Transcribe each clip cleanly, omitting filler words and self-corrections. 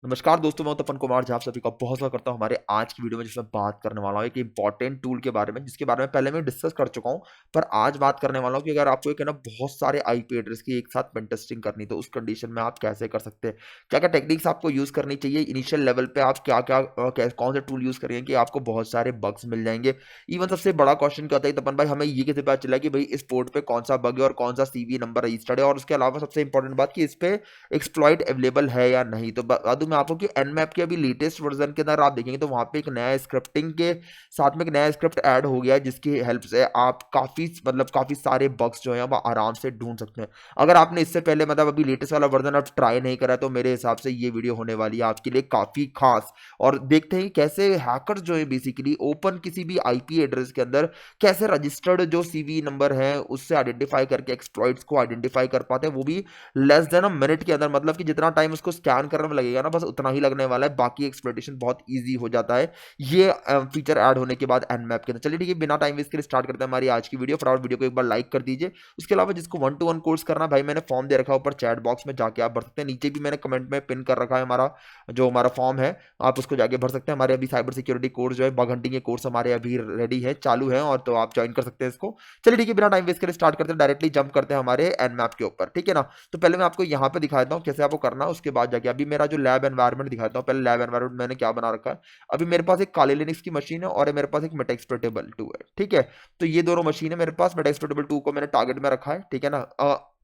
नमस्कार दोस्तों, मैं तपन कुमार झा आप सभी का बहुत स्वागत करता हूं हमारे आज की वीडियो में, जिसमें बात करने वाला हूं एक इंपॉर्टेंट टूल के बारे में, जिसके बारे में पहले मैं डिस्कस कर चुका हूं। पर आज बात करने वाला हूं कि अगर आपको एक है ना बहुत सारे आईपी एड्रेस की एक साथ पेन टेस्टिंग करनी, तो उस कंडीशन में आप कैसे कर सकते हैं, क्या क्या टेक्निक्स आपको यूज करनी चाहिए, इनिशियल लेवल पे आप क्या क्या कौन सा टूल यूज करेंगे कि आपको बहुत सारे बग्स मिल जाएंगे। इवन सबसे बड़ा क्वेश्चन क्या होता है तपन भाई, हमें ये कैसे पता चला कि भाई इस पोर्ट पे कौन सा बग है और कौन सा सीवी नंबर रजिस्टर्ड है, और उसके अलावा सबसे इंपॉर्टेंट बात कि इस पे एक्सप्लॉइट अवेलेबल है या नहीं। तो बता दूं मैं आपको कि एनमैप के अभी लेटेस्ट वर्जन के अंदर आप देखेंगे तो वहां पे एक नया स्क्रिप्टिंग के साथ में एक नया स्क्रिप्ट ऐड हो गया है, जिसकी हेल्प से आप काफी सारे बग्स जो है वो आराम से ढूंढ सकते हैं। अगर आपने इससे पहले अभी लेटेस्ट वाला वर्जन आप ट्राई नहीं करा, तो मेरे हिसाब से ये वीडियो होने वाली है आपके लिए काफी खास। और देखते हैं कैसे हैकर्स जो है बेसिकली ओपन किसी भी आईपी एड्रेस के अंदर कैसे रजिस्टर्ड जो सीवी नंबर है उससे आइडेंटिफाई करके एक्सप्लॉइट्स को आइडेंटिफाई कर पाते हैं, वो भी लेस देन अ मिनट के अंदर। मतलब कि जितना टाइम उसको स्कैन करने में लगेगा ना, बस उतना ही लगने वाला है, बाकी एक्सप्लोइटेशन बहुत ईजी हो जाता है ये फीचर ऐड होने के बाद एनमैप के अंदर। चलिए ठीक है, बिना टाइम वेस्ट के स्टार्ट करते हैं हमारी आज की वीडियो। फटाफट वीडियो को एक बार लाइक कर दीजिए। उसके अलावा जिसको 1-to-1 कोर्स करना भाई, मैंने फॉर्म दे रखा है ऊपर चैट बॉक्स में, जाके आप भर सकते हैं। नीचे भी मैंने कमेंट में पिन कर रखा है हमारा फॉर्म है, आप उसको जाके भर सकते हैं। हमारे अभी साइबर सिक्योरिटी कोर्स जो है, बग हंटिंग के कोर्स हमारे अभी रेडी है, चालू है, और तो आप ज्वाइन कर सकते हैं इसको। चलिए ठीक है, बिना टाइम वेस्ट के स्टार्ट करते हैं, डायरेक्टली जंप करते हैं हमारे एनमैप के ऊपर, ठीक है ना। तो पहले मैं आपको यहाँ पे दिखा देता हूँ कैसे आपको करना है, उसके बाद जाके अभी मेरा जो लैब एनवायरनमेंट दिखाता हूँ। पहले लैब एनवायरनमेंट मैंने क्या बना रखा है, अभी मेरे पास एक काले लिनक्स की मशीन है और मेरे पास एक मेटाएक्सप्लोरेटेबल 2 है, ठीक है। तो ये दोनों मशीन है मेरे पास। मेटाएक्सप्लोरेटेबल 2 को मैंने टारगेट में रखा है, ठीक है ना।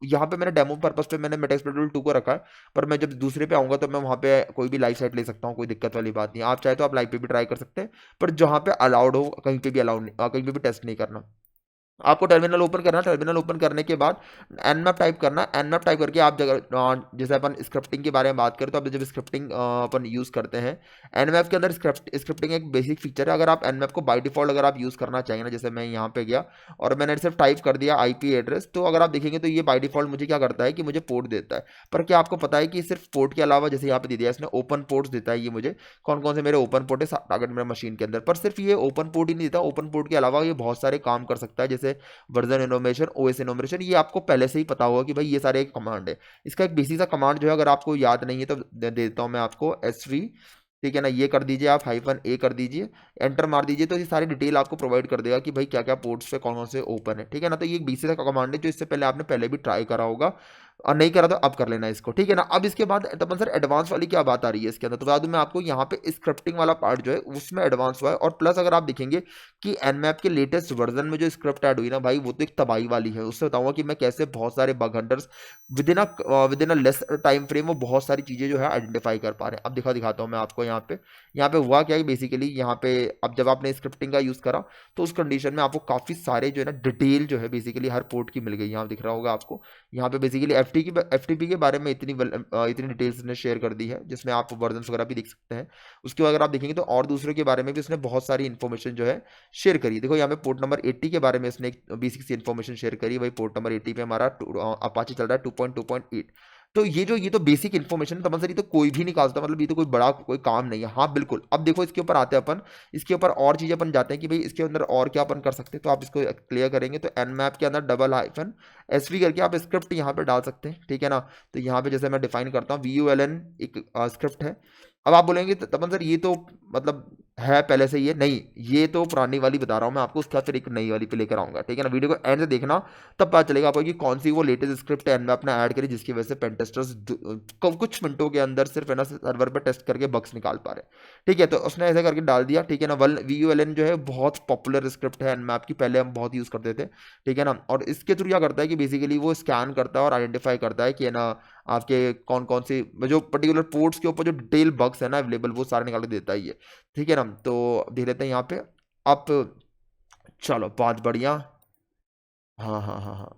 यहाँ पे मैंने डेमो पर्पस पे मैंने मेटाएक्सप्लोरेटेबल 2 को रखा है, पर मैं जब दूसरे पे आऊंगा तो मैं वहाँ पे कोई भी लाइव साइट ले सकता हूँ, कोई दिक्कत वाली बात नहीं है। आप चाहे तो आप लाइव पे भी ट्राई कर सकते हैं, पर जहाँ पे अलाउड हो कहीं पे भी अलाउड नहीं, कहीं पे भी टेस्ट नहीं करना। आपको टर्मिनल ओपन करना, टर्मिनल ओपन करने के बाद एनमैप टाइप करना। एनमैप टाइप करके आप जैसे अपन स्क्रिप्टिंग के बारे में बात करें, तो अब जब स्क्रिप्टिंग अपन यूज़ करते हैं एनमैप के अंदर, स्क्रिप्टिंग एक बेसिक फीचर है। अगर आप एनमैप को बाय डिफॉल्ट अगर आप यूज़ करना चाहेंगे ना, जैसे मैं यहाँ पे गया और मैंने सिर्फ टाइप कर दिया आईपी एड्रेस, तो अगर आप देखेंगे तो ये बाय डिफॉल्ट मुझे क्या करता है कि मुझे पोर्ट देता है। पर क्या आपको पता है कि सिर्फ पोर्ट के अलावा, जैसे यहाँ पे दे दिया इसने ओपन पोर्ट्स देता है, ये मुझे कौन कौन से मेरे ओपन पोर्ट है टारगेट मेरे मशीन के अंदर। पर सिर्फ ये ओपन पोर्ट ही नहीं देता, ओपन पोर्ट के अलावा ये बहुत सारे काम कर सकता है, जैसे वर्जन इनोमेशन, ओएस इनोमेशन। ये आपको पहले से ही पता होगा कि भाई ये सारे एक कमांड है। इसका एक बेसिक सा कमांड जो है, अगर आपको याद नहीं है तो दे देता हूं मैं आपको, एसवी, ठीक है ना। ये कर दीजिए आप, -a कर दीजिए, एंटर मार दीजिए, तो ये सारी डिटेल आपको प्रोवाइड कर देगा कि भाई क्या क्या पोर्ट्स पे कौन कौन से ओपन है, ठीक है ना। तो ये एक बेसिक का कमांड है जो इससे पहले आपने पहले भी ट्राई करा होगा, और नहीं करा तो अब कर लेना इसको, ठीक है ना। अब इसके बाद तपन सर एडवांस वाली क्या बात आ रही है इसके अंदर, तो बता दूं मैं आपको, यहाँ पे स्क्रिप्टिंग वाला पार्ट जो है उसमें एडवांस हुआ है। और प्लस अगर आप देखेंगे कि एनमैप के लेटेस्ट वर्जन में जो स्क्रिप्ट ऐड हुई ना भाई, वो तो एक तबाही वाली है। उससे बताऊंगा कि मैं कैसे बहुत सारे bug hunters with in a less time frame वो बहुत सारी चीजें जो है आइडेंटिफाई कर पा रहे हैं। अब दिखाता हूँ मैं आपको यहाँ पे हुआ क्या है बेसिकली। यहाँ पे अब जब आपने स्क्रिप्टिंग का यूज करा, तो उस कंडीशन में आपको काफी सारे जो है ना डिटेल जो है बेसिकली हर पोर्ट की मिल गई। यहाँ दिख रहा होगा आपको, यहाँ पे बेसिकली एफटीपी के बारे में इतनी डिटेल्स ने शेयर कर दी है, जिसमें आप वर्जन वगैरह भी देख सकते हैं। उसके बाद अगर आप देखेंगे तो और दूसरों के बारे में भी उसने बहुत सारी इन्फॉर्मेशन जो है शेयर करी। देखो यहाँ पे पोर्ट नंबर 80 के बारे में इसने एक बेसिक सी इन्फॉर्मेशन शेयर करी। वही पोर्ट नंबर 80 पे हमारा अपाचे चल रहा है 2.2.8। तो ये तो बेसिक इन्फॉर्मेशन तमन सर, ये तो कोई भी निकाल सकता है, मतलब ये तो कोई बड़ा कोई काम नहीं है। हाँ बिल्कुल, अब देखो इसके ऊपर आते हैं अपन, इसके ऊपर और चीजें अपन जाते हैं कि भाई इसके अंदर और क्या अपन कर सकते हैं। तो आप इसको क्लियर करेंगे तो एनमैप के अंदर -SV करके आप स्क्रिप्ट यहाँ पे डाल सकते हैं, ठीक है ना। तो यहाँ पे जैसे मैं डिफाइन करता हूँ, VULN एक स्क्रिप्ट है। अब आप बोलेंगे तपन सर ये तो मतलब है पहले से, ये नहीं, ये तो पुरानी वाली बता रहा हूँ मैं आपको, उसके बाद फिर एक नई वाली पे लेकर आऊंगा, ठीक है ना। वीडियो को एंड से देखना, तब पता चलेगा आपको कि कौन सी वो लेटेस्ट स्क्रिप्ट है एनमैप ने ऐड करी, जिसकी वजह से पेन टेस्टर्स कुछ मिनटों के अंदर सिर्फ है ना सर्वर पर टेस्ट करके बग्स निकाल पा रहे हैं, ठीक है। तो उसने ऐसा करके डाल दिया, ठीक है ना। VULN जो है बहुत पॉपुलर स्क्रिप्ट है एनमैप की, पहले हम बहुत यूज करते थे, ठीक है ना। और इसके थ्रू क्या करता है कि बेसिकली वो स्कैन करता है और आइडेंटिफाई करता है कि है ना आपके कौन कौन सी जो पर्टिकुलर पोर्ट्स के ऊपर जो डिटेल बग्स है ना अवेलेबल, वो सारे निकाल के देता ही है, ठीक है ना। तो देख लेते हैं यहाँ पे आप, चलो बहुत बढ़िया। हाँ हाँ हाँ हाँ,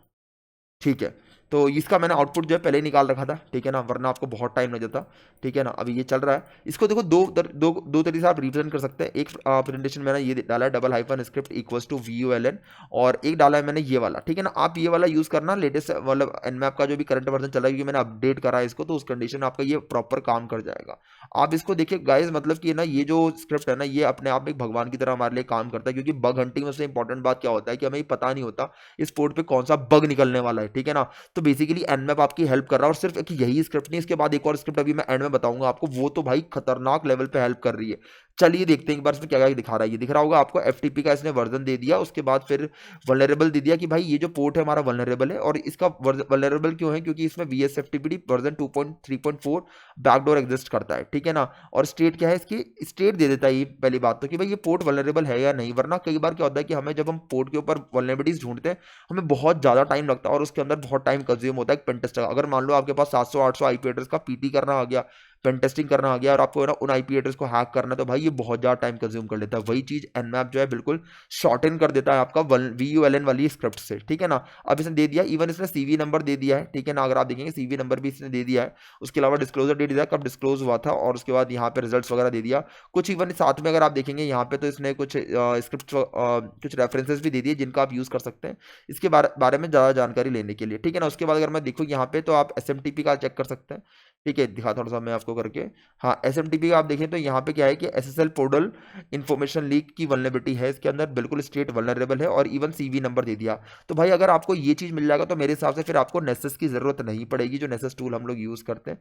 ठीक है। तो इसका मैंने आउटपुट जो है पहले ही निकाल रखा था, ठीक है ना, वरना आपको बहुत टाइम लग जाता, ठीक है ना। अभी ये चल रहा है, इसको देखो दो तरीके से आप रिप्रेजेंट कर सकते हैं। एक प्रेजेंटेशन मैंने ये डाला है, double hyphen script equals to VULN, और एक डाला है मैंने ये वाला, ठीक है ना। आप ये वाला यूज करना, लेटेस्ट मतलब एनमैप का जो भी करंट वर्जन चल रहा है, क्योंकि मैंने अपडेट करा है इसको, तो उस कंडीशन में आपका ये प्रॉपर काम कर जाएगा। आप इसको देखिए गाइस, मतलब कि ना ये जो स्क्रिप्ट है ना, ये अपने आप में एक भगवान की तरह हमारे लिए काम करता है, क्योंकि बग हंटिंग में सबसे इंपॉर्टेंट बात क्या होता है कि हमें पता नहीं होता इस पोर्ट पे कौन सा बग निकलने वाला है, ठीक है ना। तो बेसिकली एनमैप आपकी हेल्प कर रहा है। और सिर्फ एक यही स्क्रिप्ट नहीं, इसके बाद एक और स्क्रिप्ट अभी मैं एंड में बताऊंगा आपको, वो तो भाई खतरनाक लेवल पे हेल्प कर रही है। चलिए देखते हैं एक बार इसमें क्या क्या दिखा रहा है। ये दिख रहा होगा आपको एफटीपी का इसने वर्जन दे दिया, उसके बाद फिर वल्नरेबल दे दिया कि भाई ये जो पोर्ट है हमारा वल्नरेबल है। और इसका वल्नरेबल क्यों है, क्योंकि इसमें VSFTPD वर्जन 2.3.4 बैकडोर एग्जिस्ट करता है, ठीक है ना। और स्टेट क्या है इसकी, स्टेट दे देता है ये पहली बात तो, कि भाई ये पोर्ट वल्नरेबल है या नहीं। वरना कई बार क्या होता है कि हमें जब हम पोर्ट के ऊपर वल्नरेबिलिटीज ढूंढते हैं, हमें बहुत ज़्यादा टाइम लगता है और उसके अंदर बहुत टाइम कंज्यूम होता है एक पेन टेस्ट का। अगर मान लो आपके पास 700-800 आईपी एड्रेस का पीटी करना आ गया, पेन टेस्टिंग करना आ गया, और आपको ना उन आईपी एड्रेस को हैक करना है, तो भाई ये बहुत ज़्यादा टाइम कंज्यूम कर लेता है। वही चीज़ एनमैप जो है बिल्कुल शॉर्टन कर देता है आपका VULN वाली स्क्रिप्ट से, ठीक है ना। अब इसने दे दिया, इवन इसने CV नंबर दे दिया है, ठीक है ना। अगर आप देखेंगे CV नंबर भी इसने दे दिया है। उसके अलावा डिस्क्लोजर डेट दिया, कब डिस्क्लोज हुआ था, और उसके बाद यहाँ पे रिजल्ट्स वगैरह दे दिया कुछ। इवन साथ में अगर आप देखेंगे यहाँ पे, तो इसने कुछ स्क्रिप्ट कुछ रेफरेंसेस भी दे दिए जिनका आप यूज़ कर सकते हैं इसके बारे में ज़्यादा जानकारी लेने के लिए, ठीक है ना। उसके बाद अगर मैं देखूँ यहाँ पे, तो आप SMTP का चेक कर सकते हैं, ठीक है। दिखा थोड़ा सा मैं आपको करके, हाँ SMTP का आप देखें तो यहाँ पे क्या है कि SSL पोर्टल इन्फॉर्मेशन लीक की वल्नरेबिलिटी है इसके अंदर, बिल्कुल स्टेट वल्नरेबल है, और इवन CV नंबर दे दिया। तो भाई अगर आपको ये चीज़ मिल जाएगा, तो मेरे हिसाब से फिर आपको नेसेस की ज़रूरत नहीं पड़ेगी, जो नेसेस टूल हम लोग यूज़ करते हैं।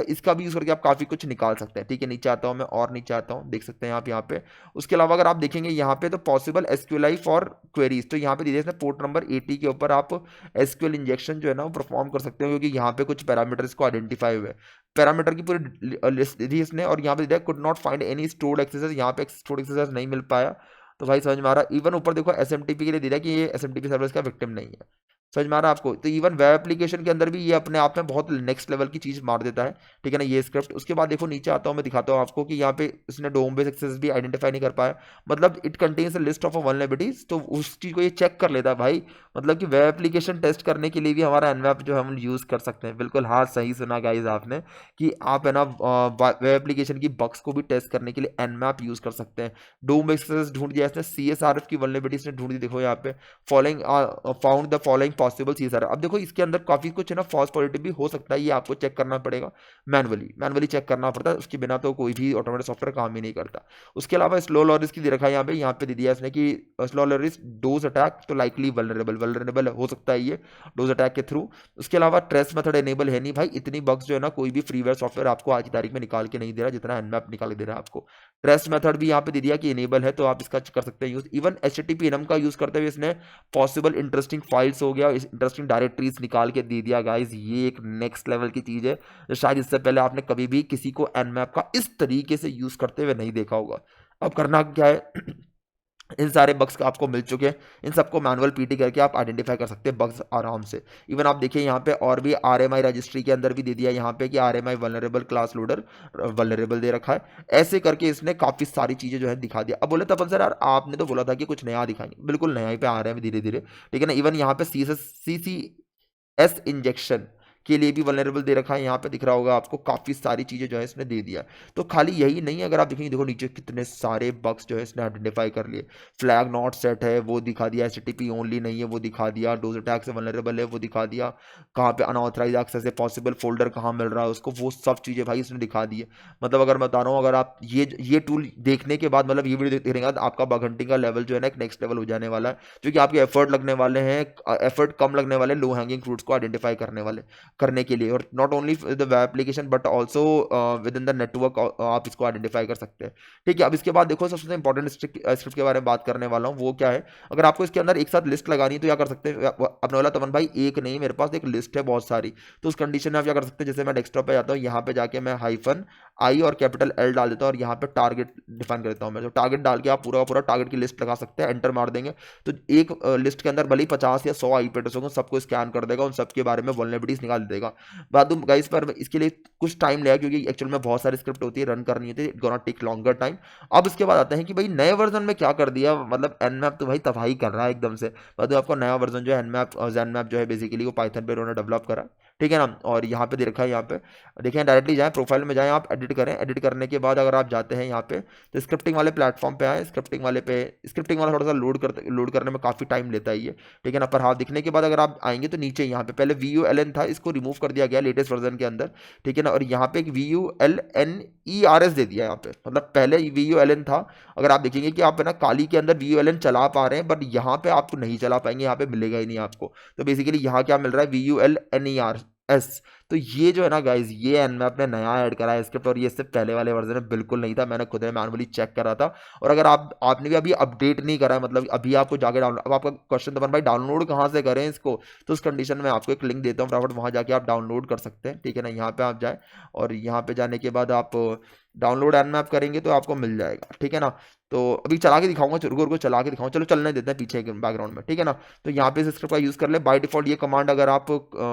इसका भी यूज़ करके आप काफ़ी कुछ निकाल सकते हैं, ठीक है। नीचे आता हूँ मैं, और नीचे आता हूँ, देख सकते हैं आप यहाँ पे। उसके अलावा अगर आप देखेंगे यहाँ पे, तो पॉसिबल SQLi फॉर क्वेरीज, तो यहाँ पे दे दिया पोर्ट नंबर 80 के ऊपर आप SQL इंजेक्शन जो है ना वो परफॉर्म कर सकते हो, क्योंकि यहाँ पे कुछ पैरामीटर्स को आइडेंटिफाई हुए, पैरामीटर की पूरी लिस्ट दी इसने। और यहाँ पे दिया could not find any stored axes, यहाँ पे स्टोर्ड एक्सेसेस नहीं मिल पाया। तो भाई समझ में आ रहा। इवन ऊपर देखो SMTP के लिए दे दिया कि ये SMTP सर्विस का विक्टिम नहीं है, समझ में आ रहा है आपको। तो इवन वेब एप्लीकेशन के अंदर भी ये अपने आप में बहुत नेक्स्ट लेवल की चीज मार देता है, ठीक है ना, ये स्क्रिप्ट। उसके बाद देखो नीचे आता हूँ, मैं दिखाता हूँ आपको कि यहाँ पे इसने डोम बेस एक्सेस भी आइडेंटिफाई नहीं कर पाया, मतलब it contains a list of vulnerabilities, तो उस चीज को ये चेक कर लेता है भाई। मतलब कि वेब एप्लीकेशन टेस्ट करने के लिए भी हमारा एनवैप जो हम यूज कर सकते हैं। बिल्कुल हाँ, सही सुना गाइज आपने, कि आप है ना वेब एप्लीकेशन की बग्स को भी टेस्ट करने के लिए एनमैप यूज कर सकते हैं। डोम एक्सेस ढूंढ दिया इसने, CSRF की वल्नरेबिलिटीज ने ढूंढ दी, देखो यहाँ पे following found the following possible CSRF। अब देखो इसके अंदर काफी कुछ है ना फॉल्स पॉजिटिव भी हो सकता है, ये आपको चेक करना पड़ेगा मैनुअली चेक करना पड़ता है, उसके बिना तो कोई भी ऑटोमेटिक सॉफ्टवेयर काम ही नहीं करता। उसके अलावा स्लो लॉरिस की दे रखा है यहाँ पे दे दिया इसने कि स्लो लॉरिस डोज अटैक, तो लाइकली वल्नरेबल हो सकता है ये डोज अटैक के थ्रू। उसके अलावा ट्रेस मेथड एनेबल है नहीं भाई, इतनी बग्स जो है ना कोई भी फ्रीवेयर सॉफ्टवेयर आपको आज की तारीख में निकाल के नहीं दे रहा जितना एनमैप निकाल के दे रहा है आपको। ट्रेस मेथड भी यहाँ पे दे दिया कि इनेबल है, तो आप इसका कर सकते हैं यूज। इवन HTTP enum का यूज करते हुए इसने पॉसिबल इंटरेस्टिंग फाइल्स हो गया, इंटरेस्टिंग डायरेक्टरीज निकाल के दे दिया गाइज। ये एक नेक्स्ट लेवल की चीज है, जो शायद इससे पहले आपने कभी भी किसी को एनमैप का इस तरीके से यूज करते हुए नहीं देखा होगा। अब करना क्या है इन सारे बग्स आपको मिल चुके हैं, इन सबको मैनुअल पीटी करके आप आइडेंटिफाई कर सकते हैं बग्स आराम से। इवन आप देखिए यहाँ पे और भी RMI रजिस्ट्री के अंदर भी दे दिया यहाँ पे कि RMI vulnerable class loader vulnerable दे रखा है। ऐसे करके इसने काफ़ी सारी चीज़ें जो है दिखा दिया। अब बोले तपन सर यार आपने तो बोला था कि कुछ नया दिखाएंगे, बिल्कुल नया ही पे आ रहे हैं धीरे धीरे, ठीक है ना। इवन यहाँ पे CCS इंजेक्शन के लिए भी वल्नरेबल दे रखा है, यहाँ पे दिख रहा होगा आपको, काफ़ी सारी चीज़ें जो है इसने दे दिया। तो खाली यही नहीं है, अगर आप देखेंगे देखो नीचे कितने सारे बग्स जो है इसने आइडेंटिफाई कर लिए। फ्लैग नॉट सेट है वो दिखा दिया, HTTP ओनली नहीं है वो दिखा दिया, डोज अटैक से वल्नरेबल है वो दिखा दिया, कहाँ पे अनऑथराइज एक्सेस है, पॉसिबल फोल्डर कहाँ मिल रहा है उसको, वो सब चीज़ें भाई इसने दिखा दी है। मतलब अगर मैं बता रहा हूँ, अगर आप ये टूल देखने के बाद, मतलब ये वीडियो देखने के बाद आपका बग हंटिंग का लेवल जो है ना एक नेक्स्ट लेवल हो जाने वाला है, क्योंकि आपके एफर्ट लगने वाले हैं, एफर्ट कम लगने वाले, लो हैंगिंग फ्रूट्स को आइडेंटिफाई करने के लिए। और not only the web application but also with in the network आप इसको आइडेंटिफाई कर सकते हैं, ठीक है। अब इसके बाद देखो सबसे इंपॉर्टेंट स्क्रिप्ट के बारे में बात करने वाला हूँ, वो क्या है। अगर आपको इसके अंदर एक साथ लिस्ट लगानी है तो क्या कर सकते हैं, अपने वाला तमन भाई एक नहीं, मेरे पास एक लिस्ट है बहुत सारी, तो उस कंडीशन में आप क्या कर सकते हैं, जैसे मैं डेस्कटॉप पे जाता हूँ, यहाँ पे जाके मैं -I और कैपिटल L डाल देता हूँ, और यहाँ पे टारगेट डिफाइन कर देता हूँ मैं। तो टारगेट डाल के आप पूरा का पूरा टारगेट की लिस्ट लगा सकते हैं, एंटर मार देंगे तो एक लिस्ट के अंदर भले ही 50 या 100 IP एड्रेस होंगे, सबको स्कैन कर देगा, उन सबके बारे में वल्नरेबिलिटीज निकाल देगा। बाद गाइस पर इसके लिए कुछ टाइम लगेगा, क्योंकि एक्चुअल में बहुत सारी स्क्रिप्ट होती है, रन करनी होती है, it gonna take longer time. अब इसके बाद आते हैं कि भाई नए वर्जन में क्या कर दिया, मतलब एनमैप तो भाई तबाही कर रहा है एकदम से। बाद में आपको नया वर्जन जो है एनमैप जो है बेसिकली वो पाइथन पे उन्होंने डेवलप करा, ठीक है ना। और यहाँ पे दे रखा है, यहाँ पे देखें, डायरेक्टली जाएँ प्रोफाइल में जाएँ, आप एडिट करें, एडिट करने के बाद अगर आप जाते हैं यहाँ पे तो स्क्रिप्टिंग वाले प्लेटफॉर्म पे आए, स्क्रिप्टिंग वाला थोड़ा सा लोड करने में काफ़ी टाइम लेता है ये, ठीक है ना। पर हाँ, दिखने के बाद अगर आप आएंगे तो नीचे यहाँ पे पहले VULN था, इसको रिमूव कर दिया गया लेटेस्ट वर्जन के अंदर, ठीक है ना। और यहाँ पे एक VULNERS दे दिया यहाँ पे, मतलब पहले VULN था। अगर आप देखेंगे कि आप है ना काली के अंदर VULN चला पा रहे हैं, बट यहाँ पे आपको नहीं चला पाएंगे, यहाँ पे मिलेगा ही नहीं आपको। तो बेसिकली यहाँ क्या मिल रहा है, VULNERS। तो ये जो है ना गाइज, ये एनमैप ने नया ऐड करा है स्क्रिप्ट, और ये इससे पहले वाले वर्जन में बिल्कुल नहीं था, मैंने खुद मैनुअली चेक करा था। और अगर आपने भी अभी अपडेट नहीं करा है, मतलब अभी आपको जाके डाउनलोड, अब आपका क्वेश्चन तो भाई डाउनलोड कहाँ से करें इसको, तो उस कंडीशन में आपको एक लिंक देता हूँ फटाफट, वहाँ जाके आप डाउनलोड कर सकते हैं, ठीक है ना। यहाँ पे आप जाए और यहाँ पे जाने के बाद आप डाउनलोड एनमैप करेंगे तो आपको मिल जाएगा, ठीक है ना। तो अभी चला के दिखाऊंगा, रुको रुको चला के दिखाऊंगा, चलो चलने देते हैं पीछे बैकग्राउंड में, ठीक है ना। तो यहाँ पे इस स्क्रिप्ट का यूज़ कर ले। बाय डिफॉल्ट ये कमांड अगर आप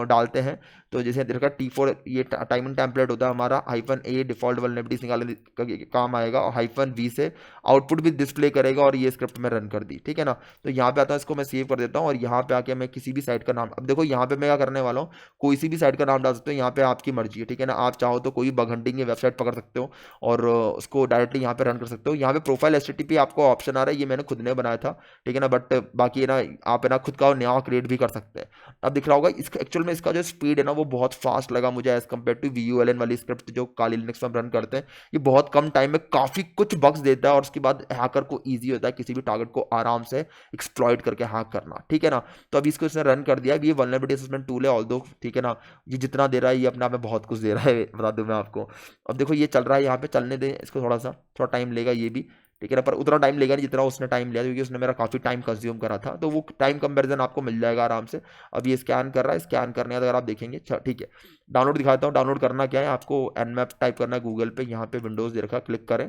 डालते हैं तो जैसे देखा T4, ये टाइम एंड टेम्पलेट होता है हमारा, -A डिफॉल्ट वल्नरेबिलिटीज निकालने का काम आएगा, और -V से आउटपुट भी डिस्प्ले करेगा, और ये स्क्रिप्ट में रन कर दी, ठीक है ना। तो यहाँ पे आता हूँ, इसको मैं सेव कर देता हूँ, और यहाँ पे आके मैं किसी भी साइट का नाम, अब देखो यहाँ पे मैं क्या करने वाला हूँ, कोई सी भी साइट का नाम डाल सकते हो, यहाँ पे आपकी मर्जी है, ठीक है ना। आप चाहो तो कोई बग हंटिंग की वेबसाइट पकड़ सकते हो और उसको डायरेक्टली यहाँ पे रन कर सकते हो। यहाँ पे प्रोफाइल HTTP आपको ऑप्शन आ रहा है, ये मैंने खुद ने बनाया था, ठीक है ना। बट बाकी है ना, आप है ना खुद का नया क्रिएट भी कर सकते हैं। अब दिख रहा होगा इसका एक्चुअल में इसका जो स्पीड है ना वो बहुत फास्ट लगा मुझे एज कम्पेयर टू VULN वाली स्क्रिप्ट जो काली लिनक्स में रन करते हैं। ये बहुत कम टाइम में काफ़ी कुछ बग्स देता है, और उसके बाद हैकर को ईजी होता है किसी भी टारगेट को आराम से एक्सप्लॉइट करके हैक करना, ठीक है ना। तो अभी इसको इसने रन कर दिया। ये वल्नरेबिलिटी असेसमेंट टूल है ऑल्दो, ठीक है ना। ये जितना दे रहा है ये अपने आप में बहुत कुछ दे रहा है, बता दूं मैं आपको। अब देखो ये चल रहा है, यहाँ पे चलने दें इसको, थोड़ा टाइम लेगा ये भी, ठीक है ना। पर उतना टाइम लेगा नहीं जितना उसने टाइम लिया, क्योंकि उसने मेरा काफ़ी टाइम कंज्यूम करा था, तो वो टाइम कंपैरिजन आपको मिल जाएगा आराम से। अब ये स्कैन कर रहा है, स्कैन करने के बाद अगर आप देखेंगे, ठीक है, डाउनलोड दिखाता हूँ। डाउनलोड करना क्या है, आपको एनमैप टाइप करना है गूगल पे, यहाँ पे विंडोज़ दे रखा, क्लिक करें,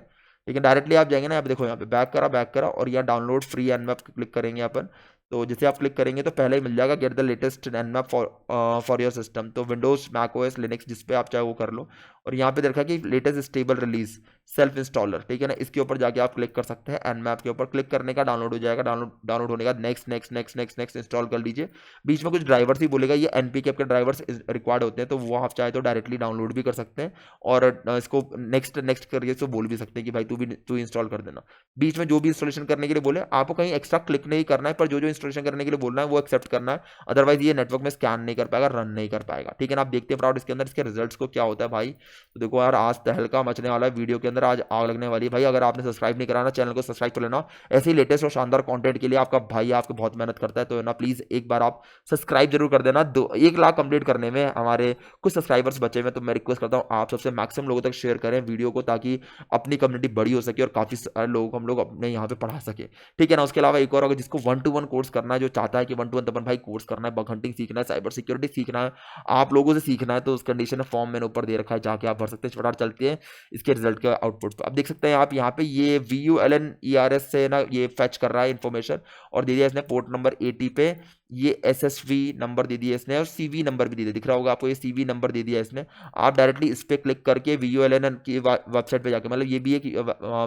ठीक है। डायरेक्टली आप जाएंगे ना, आप देखो यहाँ पे बैक करा, और यहाँ डाउनलोड फ्री एनमैप क्लिक करेंगे अपन। तो जैसे आप क्लिक करेंगे तो पहले ही मिल जाएगा get the latest Nmap for your system, तो विंडोज, मैक ओएस, लिनक्स, जिस पे आप चाहे वो कर लो। और यहाँ पे देखा कि latest stable release self installer, ठीक है ना, इसके ऊपर जाके आप क्लिक कर सकते हैं। एनमैप के ऊपर क्लिक करने का डाउनलोड हो जाएगा, डाउनलोड होने का नेक्स्ट इंस्टॉल कर लीजिए। बीच में कुछ ड्राइवर्स ही बोलेगा, ये NPK आपके ड्राइवर्स रिक्वायर्ड होते हैं, तो वो आप चाहे तो डायरेक्टली डाउनलोड भी कर सकते हैं, और इसको नेक्स्ट करिए तो बोल भी सकते हैं कि भाई तू इंस्टॉल कर देना। बीच में जो भी इंस्टॉलेशन करने के लिए बोले, आपको कहीं एक्स्ट्रा क्लिक नहीं करना है, पर जो इंस्टॉलेशन करने के लिए बोलना है वो एक्सेप्ट करना है, अदरवाइज ये नेटवर्क में स्कैन नहीं कर पाएगा, रन नहीं कर पाएगा, ठीक है ना। आप देखते हैं फ्रॉड इसके अंदर इसके रिजल्ट्स को क्या होता है भाई। तो देखो यार, आज तहलका मचने वाला है, वीडियो के अंदर आज आग लगने वाली है भाई। अगर आपने सब्सक्राइब नहीं कराना, चैनल को सब्सक्राइब कर लेना, ऐसे ही लेटेस्ट और शानदार कंटेंट के लिए। आपका भाई आपको बहुत मेहनत करता है, तो ना प्लीज एक बार आप सब्सक्राइब जरूर कर देना। 1 लाख कंप्लीट करने में हमारे कुछ सब्सक्राइबर्स बचे हुए, तो मैं रिक्वेस्ट करता हूँ आप सबसे मैक्सिमम लोगों तक शेयर करें वीडियो को, ताकि अपनी कम्युनिटी बड़ी हो सके और काफी सारे लोगों को हम लोग अपने यहाँ पे पढ़ा सके, ठीक है ना। उसके अलावा एक और होगा जिसको 1-to-1 कोर्स करना है, जो चाहता है कि 1-to-1 तपन भाई कोर्स करना है, बग हंटिंग सीखना है, साइबर सिक्योरिटी सीखना है, आप लोगों से सीखना है, तो उस कंडीशन में फॉर्म मैंने ऊपर दे रखा है, जाके आप भर सकते हैं। फटाफट चलते हैं इसके रिजल्ट के आउटपुट पर। अब देख सकते हैं आप यहाँ पे ये VULNERS से ना ये फेच कर रहा है इन्फॉर्मेशन, और दे दिया इसने पोर्ट नंबर 80 पे, ये SSV नंबर दे दिया इसने, और CV नंबर भी दे दिया, दिख रहा होगा आपको, ये CV नंबर दे दिया इसने। आप डायरेक्टली इस पर क्लिक करके VULN की वेबसाइट पे जाके, मतलब ये भी एक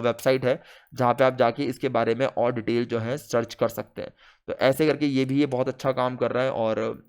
वेबसाइट है जहाँ पे आप जाके इसके बारे में और डिटेल जो है सर्च कर सकते हैं। तो ऐसे करके ये बहुत अच्छा काम कर रहा है, और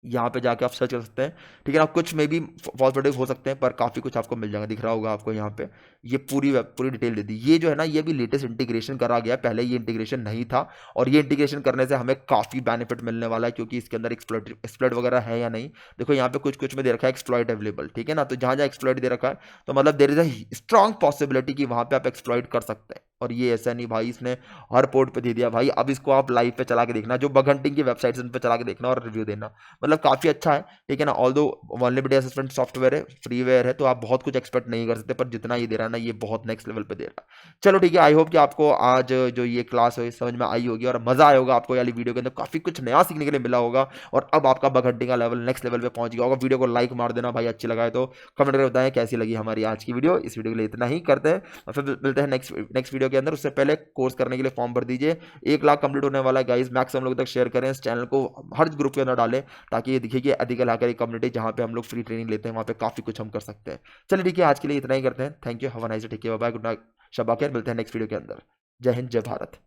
यहाँ पे जाके आप सर्च कर सकते हैं, ठीक है ना। कुछ में भी फॉल्स पॉजिटिव हो सकते हैं, पर काफ़ी कुछ आपको मिल जाएगा, दिख रहा होगा आपको यहाँ पे, ये पूरी डिटेल दे दी। ये जो है ना, ये भी लेटेस्ट इंटीग्रेशन करा गया, पहले ये इंटीग्रेशन नहीं था, और ये इंटीग्रेशन करने से हमें काफ़ी बेनिफिट मिलने वाला है, क्योंकि इसके अंदर एक्सप्लॉइट वगैरह है या नहीं। देखो यहाँ पे कुछ में दे रखा है एक्सप्लॉइट अवेलेबल, ठीक है ना। तो जहाँ एक्सप्लॉइट दे रखा है, तो मतलब there is a strong possibility कि वहाँ पे आप एक्सप्लॉइट कर सकते हैं। और ये ऐसा नहीं भाई, इसने हर पोर्ट पे दे दिया भाई। अब इसको आप लाइव पे चला के देखना, जो बग हंटिंग की वेबसाइट्स उन पे चला के देखना और रिव्यू देना, मतलब काफ़ी अच्छा है, ठीक है ना। ऑल्दो वल्नरेबिलिटी असेसमेंट सॉफ्टवेयर है, फ्रीवेयर है, तो आप बहुत कुछ एक्सपेक्ट नहीं कर सकते, पर जितना ये दे रहा है ना, ये बहुत नेक्स्ट लेवल पे दे रहा है। चलो ठीक है, आई होप कि आपको आज जो ये क्लास है समझ में आई होगी, और मजा आया होगा आपको वाली वीडियो के अंदर, काफी कुछ नया सीखने के लिए मिला होगा, और अब आपका बग हंटिंग का लेवल नेक्स्ट लेवल पे पहुंच गया होगा। वीडियो को लाइक मार देना भाई, अच्छी लगा है तो कमेंट करके बताएं कैसी लगी हमारी आज की वीडियो। इस वीडियो के लिए इतना ही करते हैं, और फिर मिलते हैं नेक्स्ट वीडियो के अंदर। उससे पहले कोर्स करने के लिए फॉर्म भर दीजिए, 1 लाख कंप्लीट होने वाला है गाइस। मैक्सिमम लोगों तक शेयर करें, इस चैनल को हर ग्रुप के अंदर डालें, ताकि ये दिखे कि एथिकल हैकर कम्युनिटी जहाँ पे हम लोग फ्री ट्रेनिंग लेते हैं, वहाँ पे काफी कुछ हम कर सकते हैं। चलिए ठीक है, आज के लिए इतना ही करते हैं। Thank you, have a nice day, take care, bye, good night, शब्बा खैर। मिलते हैं नेक्स्ट वीडियो के अंदर। जय हिंद, जय भारत।